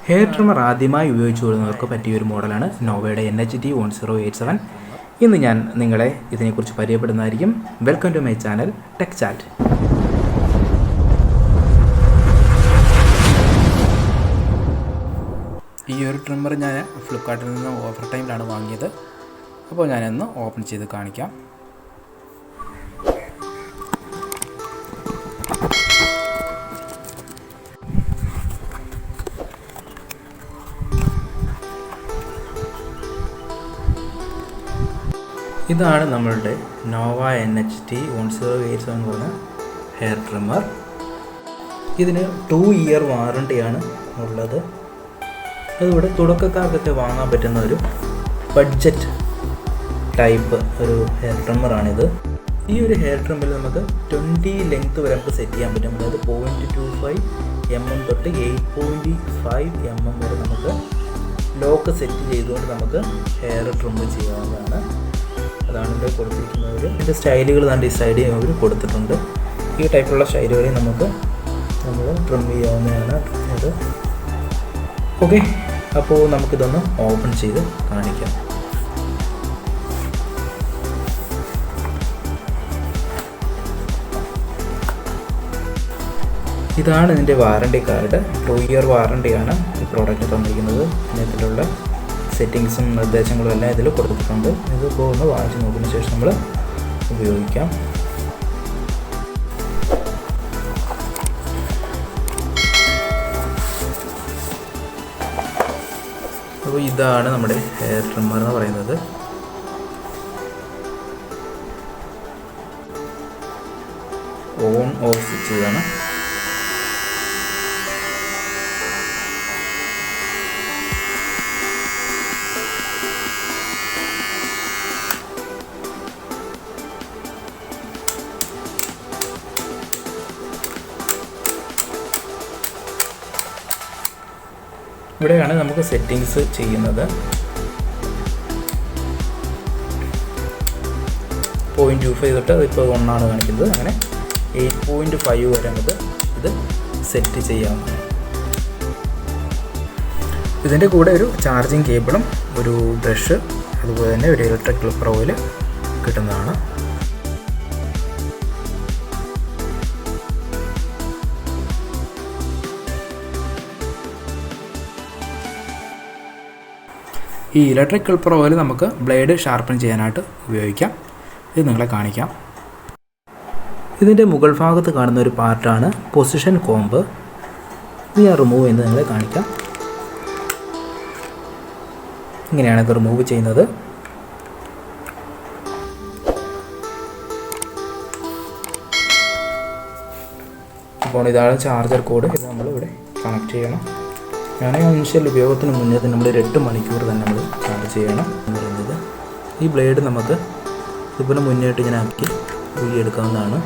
Hair trimmer ആദ്യമായി ഉപയോഗിച്ചു വരുന്നവർക്ക് പറ്റിയൊരു മോഡലാണ് നോവയുടെ NHT 1087. ഇന്ന് ഞാൻ നിങ്ങളെ ഇതിനെക്കുറിച്ച് പരിചയപ്പെടുന്നതായിരിക്കും. Welcome to my channel tech chat. ഈ ഒരു ട്രിമ്മർ ഞാൻ ഫ്ലിപ്കാർട്ടിൽ നിന്ന് ഓഫർ ടൈമിലാണ് വാങ്ങിയത്. അപ്പോൾ ഞാനൊന്ന് ഓപ്പൺ ചെയ്ത് കാണിക്കാം. ഇതാണ് നമ്മളുടെ നോവ NHT 1087 എന്ന് പറഞ്ഞ ഹെയർ ട്രിമ്മർ. ഇതിന് 2 ഇയർ വാറണ്ടിയാണ് ഉള്ളത്. അതുകൂടെ തുടക്കക്കാർക്കൊക്കെ വാങ്ങാൻ പറ്റുന്ന ഒരു ബഡ്ജറ്റ് ടൈപ്പ് ഒരു ഹെയർ ട്രിമ്മറാണിത്. ഈ ഒരു ഹെയർ ട്രിമ്മറിൽ നമുക്ക് 20 ലെങ്ത് വരെ നമുക്ക് സെറ്റ് ചെയ്യാൻ പറ്റും. അതായത് 0.25 mm തൊട്ട് 8.5 mm വരെ നമുക്ക് ലോക്ക് സെറ്റ് ചെയ്തുകൊണ്ട് നമുക്ക് ഹെയർ ട്രിം ചെയ്യാവുന്നതാണ്. അതാണ് ഇവിടെ കൊടുത്തിരിക്കുന്നത്. ഇതിൻ്റെ സ്റ്റൈലുകൾ തന്നെ ഈ സൈഡിൽ അവർ കൊടുത്തിട്ടുണ്ട്. ഈ ടൈപ്പിലുള്ള സ്റ്റൈലുകളിൽ നമ്മൾ ട്രിം ചെയ്യാവുന്നതാണ് അത്. ഓക്കെ, അപ്പോൾ നമുക്കിതൊന്ന് ഓപ്പൺ ചെയ്ത് കാണിക്കാം. ഇതാണ് ഇതിൻ്റെ വാറണ്ടി കാർഡ്. 2 ഇയർ വാറണ്ടിയാണ് ഈ പ്രോഡക്റ്റ് തന്നിരിക്കുന്നത്. ഇതിലുള്ള സെറ്റിങ്സും നിർദ്ദേശങ്ങളും എല്ലാം ഇതിൽ കൊടുത്തിട്ടുണ്ട്. ഇതിപ്പോൾ ഒന്ന് വാങ്ങിച്ച് നോക്കിയതിന് ശേഷം നമ്മൾ ഉപയോഗിക്കാം. അപ്പോൾ ഇതാണ് നമ്മുടെ ഹെയർ ട്രിമ്മർ എന്ന് പറയുന്നത്. ഓൺ ഓഫ് സ്വിച്ച് ഇതാണ്. ഇവിടെയാണ് നമുക്ക് സെറ്റിങ്സ് ചെയ്യുന്നത്. 0.25 തൊട്ട് ഇപ്പോൾ 1 ആണ് കാണിക്കുന്നത്. അങ്ങനെ 8.5 വരെ നമുക്ക് ഇത് സെറ്റ് ചെയ്യാവുന്നതാണ്. ഇതിൻ്റെ കൂടെ ഒരു ചാർജിങ് കേബിളും ഒരു ബ്രഷ് അതുപോലെ തന്നെ ഒരു ഇലക്ട്രിക് ക്ലിപ്പർ ഓയിൽ കിട്ടുന്നതാണ്. ഈ ഇലക്ട്രിക് ക്ലിപ്പർ ഓയിൽ നമുക്ക് ബ്ലേഡ് ഷാർപ്പൻ ചെയ്യാനായിട്ട് ഉപയോഗിക്കാം. ഇത് നിങ്ങളെ കാണിക്കാം. ഇതിൻ്റെ മുകൾ ഭാഗത്ത് കാണുന്ന ഒരു പാർട്ടാണ് പൊസിഷൻ കോമ്പ്. ഇത് ഞാൻ റിമൂവ് ചെയ്യുന്നത് നിങ്ങളെ കാണിക്കാം. ഇങ്ങനെയാണ് ഇത് റിമൂവ് ചെയ്യുന്നത്. അപ്പോൾ ഇതാണ് ചാർജർ കോഡ്. ഇത് നമ്മളിവിടെ കണക്ട് ചെയ്യണം. ഞാൻ ഇനിഷ്യൽ ഉപയോഗത്തിന് മുന്നേ തന്നെ നമ്മൾ 8 മണിക്കൂർ തന്നെ നമ്മൾ ചാർജ് ചെയ്യണം എന്ന് പറയുന്നത്. ഈ ബ്ലേഡ് നമുക്ക് ഇതുപോലെ മുന്നോട്ട് ഇങ്ങനെ ആക്കി ഊരിയെടുക്കാവുന്നതാണ്.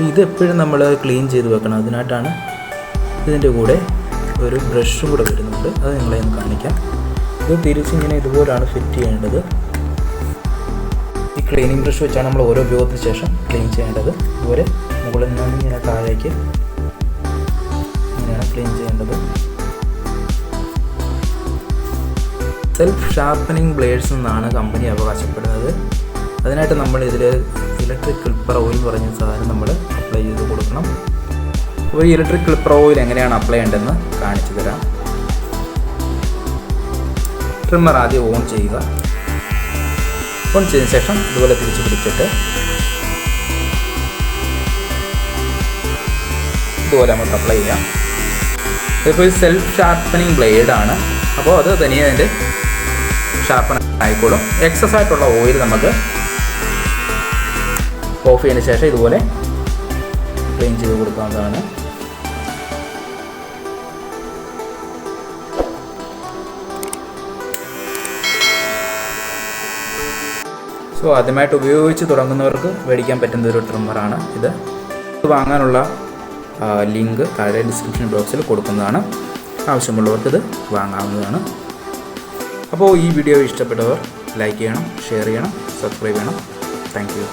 ഇത് എപ്പോഴും നമ്മൾ ക്ലീൻ ചെയ്ത് വെക്കണം. അതിനായിട്ടാണ് ഇതിൻ്റെ കൂടെ ഒരു ബ്രഷും കൂടെ വരുന്നുണ്ട്. അത് നിങ്ങളെ ഒന്ന് കാണിക്കാം. ഇത് തിരിച്ചിങ്ങനെ ഇതുപോലെയാണ് ഫിറ്റ് ചെയ്യേണ്ടത്. ഈ ക്ലീനിങ് ബ്രഷ് വെച്ചാണ് നമ്മൾ ഓരോ ഉപയോഗത്തിന് ശേഷം ക്ലീൻ ചെയ്യേണ്ടത്. അതുപോലെ മുകളിൽ നിന്ന് ഇങ്ങനെ താഴേക്ക് ക്ലീൻ ചെയ്യേണ്ടത്. സെൽഫ് ഷാർപ്പനിങ് ബ്ലേഡ്സ് എന്നാണ് കമ്പനി അവകാശപ്പെടുന്നത്. അതിനായിട്ട് നമ്മൾ ഇതിൽ ഇലക്ട്രിക് ക്ലിപ്പർ ഓയിൽ പറഞ്ഞ സാധനം നമ്മൾ അപ്ലൈ ചെയ്ത് കൊടുക്കണം. അപ്പോൾ ഈ ഇലക്ട്രിക് ക്ലിപ്പർ ഓയിൽ എങ്ങനെയാണ് അപ്ലൈ ചെയ്യേണ്ടതെന്ന് കാണിച്ചു തരാം. ട്രിമ്മർ ആദ്യം ഓൺ ചെയ്യുക. ഓൺ ചെയ്തതിന് ശേഷം ഇതുപോലെ തിരിച്ച് പിടിച്ചിട്ട് ഇതുപോലെ നമുക്ക് അപ്ലൈ ചെയ്യാം. ഇതിപ്പോൾ ഒരു സെൽഫ് ഷാർപ്പനിങ് ബ്ലേഡാണ്. അപ്പോൾ അത് തനിയെ അതിൻ്റെ ഷാർപ്പൻ ആയിക്കോളും. എക്സസ് ആയിട്ടുള്ള ഓയിൽ നമുക്ക് ഓഫ് ചെയ്തതിന് ശേഷം ഇതുപോലെ ക്ലീൻ ചെയ്ത് കൊടുക്കാവുന്നതാണ്. സോ ആദ്യമായിട്ട് ഉപയോഗിച്ച് തുടങ്ങുന്നവർക്ക് മേടിക്കാൻ പറ്റുന്ന ഒരു ട്രിമ്മറാണ് ഇത്. വാങ്ങാനുള്ള ലിങ്ക് താഴെ ഡിസ്ക്രിപ്ഷൻ ബോക്സിൽ കൊടുക്കുന്നതാണ്. ആവശ്യമുള്ളവർക്ക് ഇത് വാങ്ങാവുന്നതാണ്. അപ്പോൾ ഈ വീഡിയോ ഇഷ്ടപ്പെട്ടവർ ലൈക്ക് ചെയ്യണം, ഷെയർ ചെയ്യണം, സബ്സ്ക്രൈബ് ചെയ്യണം. Thank you.